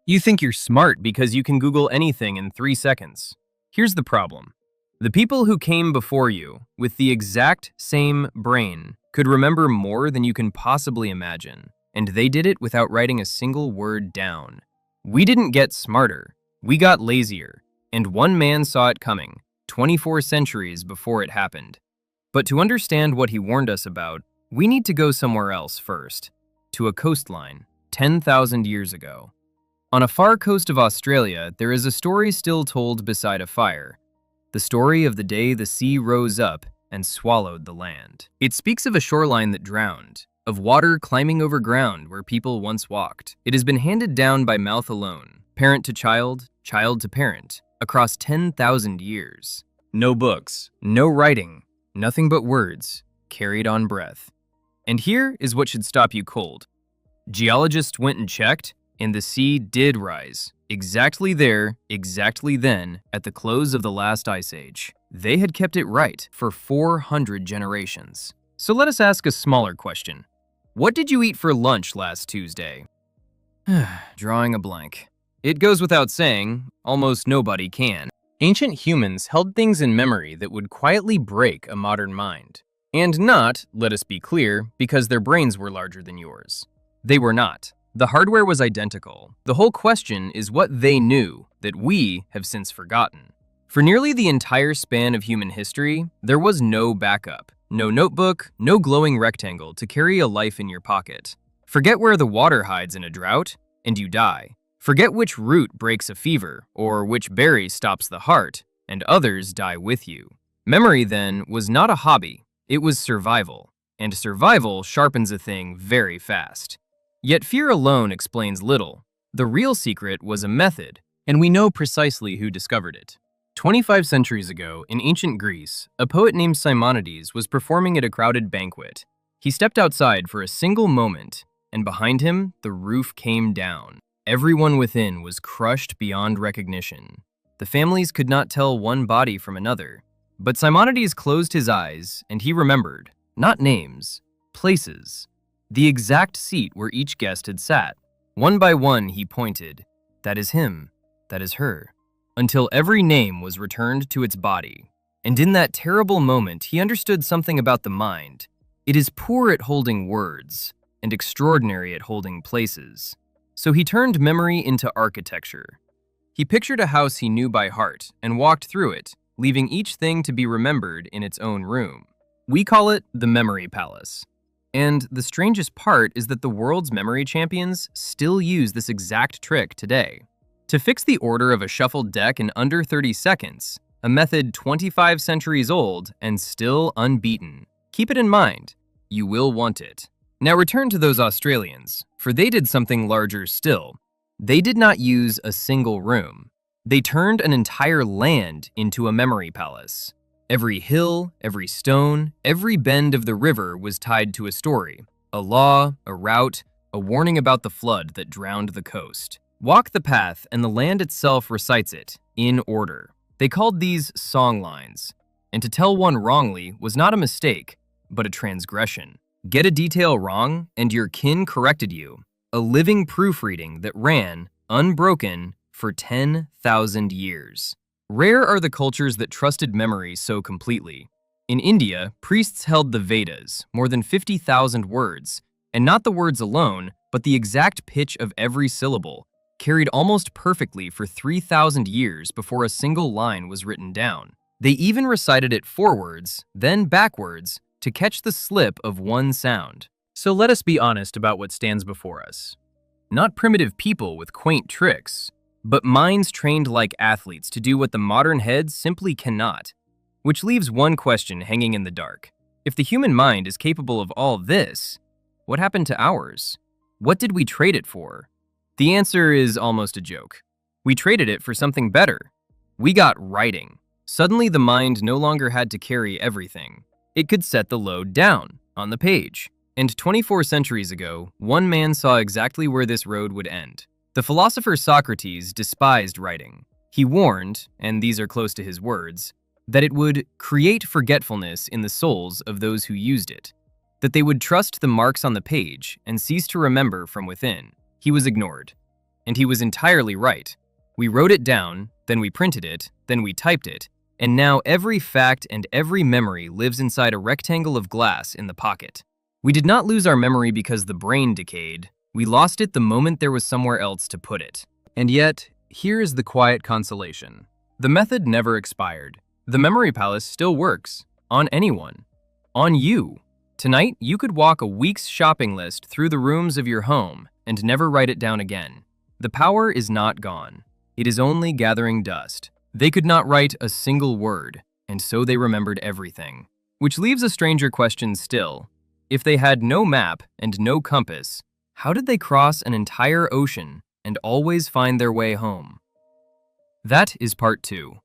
You think you're smart because you can Google anything in 3 seconds. Here's the problem. The people who came before you, with the exact same brain, could remember more than you can possibly imagine, and they did it without writing a single word down. We didn't get smarter, we got lazier, and one man saw it coming, 24 centuries before it happened. But to understand what he warned us about, we need to go somewhere else first, to a coastline, 10,000 years ago. On a far coast of Australia, there is a story still told beside a fire. The story of the day the sea rose up and swallowed the land. It speaks of a shoreline that drowned, of water climbing over ground where people once walked. It has been handed down by mouth alone, parent to child to parent, across 10,000 years. No books, no writing, nothing but words, carried on breath. And here is what should stop you cold. Geologists went and checked, and the sea did rise, exactly there, exactly then, at the close of the last ice age. They had kept it right for 400 generations. So let us ask a smaller question. What did you eat for lunch last Tuesday? Drawing a blank. It goes without saying, almost nobody can. Ancient humans held things in memory that would quietly break a modern mind. And not, let us be clear, because their brains were larger than yours. They were not. The hardware was identical. The whole question is what they knew that we have since forgotten. For nearly the entire span of human history, there was no backup, no notebook, no glowing rectangle to carry a life in your pocket. Forget where the water hides in a drought, and you die. Forget which root breaks a fever, or which berry stops the heart, and others die with you. Memory, then, was not a hobby. It was survival, and survival sharpens a thing very fast. Yet fear alone explains little. The real secret was a method, and we know precisely who discovered it. 25 centuries ago, in ancient Greece, a poet named Simonides was performing at a crowded banquet. He stepped outside for a single moment, and behind him, the roof came down. Everyone within was crushed beyond recognition. The families could not tell one body from another, but Simonides closed his eyes, and he remembered, not names, places. The exact seat where each guest had sat. One by one he pointed, that is him, that is her, until every name was returned to its body. And in that terrible moment he understood something about the mind. It is poor at holding words, and extraordinary at holding places. So he turned memory into architecture. He pictured a house he knew by heart and walked through it, leaving each thing to be remembered in its own room. We call it the Memory Palace. And the strangest part is that the world's memory champions still use this exact trick today. To fix the order of a shuffled deck in under 30 seconds, a method 25 centuries old and still unbeaten. Keep it in mind, you will want it. Now return to those Australians, for they did something larger still. They did not use a single room. They turned an entire land into a memory palace. Every hill, every stone, every bend of the river was tied to a story, a law, a route, a warning about the flood that drowned the coast. Walk the path and the land itself recites it, in order. They called these song lines, and to tell one wrongly was not a mistake, but a transgression. Get a detail wrong, and your kin corrected you. A living proofreading that ran, unbroken, for 10,000 years. Rare are the cultures that trusted memory so completely. In India, priests held the Vedas, more than 50,000 words, and not the words alone, but the exact pitch of every syllable, carried almost perfectly for 3,000 years before a single line was written down. They even recited it forwards, then backwards, to catch the slip of one sound. So let us be honest about what stands before us. Not primitive people with quaint tricks, but minds trained like athletes to do what the modern heads simply cannot. Which leaves one question hanging in the dark. If the human mind is capable of all this, what happened to ours? What did we trade it for? The answer is almost a joke. We traded it for something better. We got writing. Suddenly the mind no longer had to carry everything. It could set the load down, on the page. And 24 centuries ago, one man saw exactly where this road would end. The philosopher Socrates despised writing. He warned, and these are close to his words, that it would create forgetfulness in the souls of those who used it, that they would trust the marks on the page and cease to remember from within. He was ignored. And he was entirely right. We wrote it down, then we printed it, then we typed it, and now every fact and every memory lives inside a rectangle of glass in the pocket. We did not lose our memory because the brain decayed. We lost it the moment there was somewhere else to put it. And yet, here is the quiet consolation. The method never expired. The memory palace still works. On anyone. On you. Tonight, you could walk a week's shopping list through the rooms of your home and never write it down again. The power is not gone. It is only gathering dust. They could not write a single word, and so they remembered everything. Which leaves a stranger question still. If they had no map and no compass, how did they cross an entire ocean and always find their way home? That is part 2.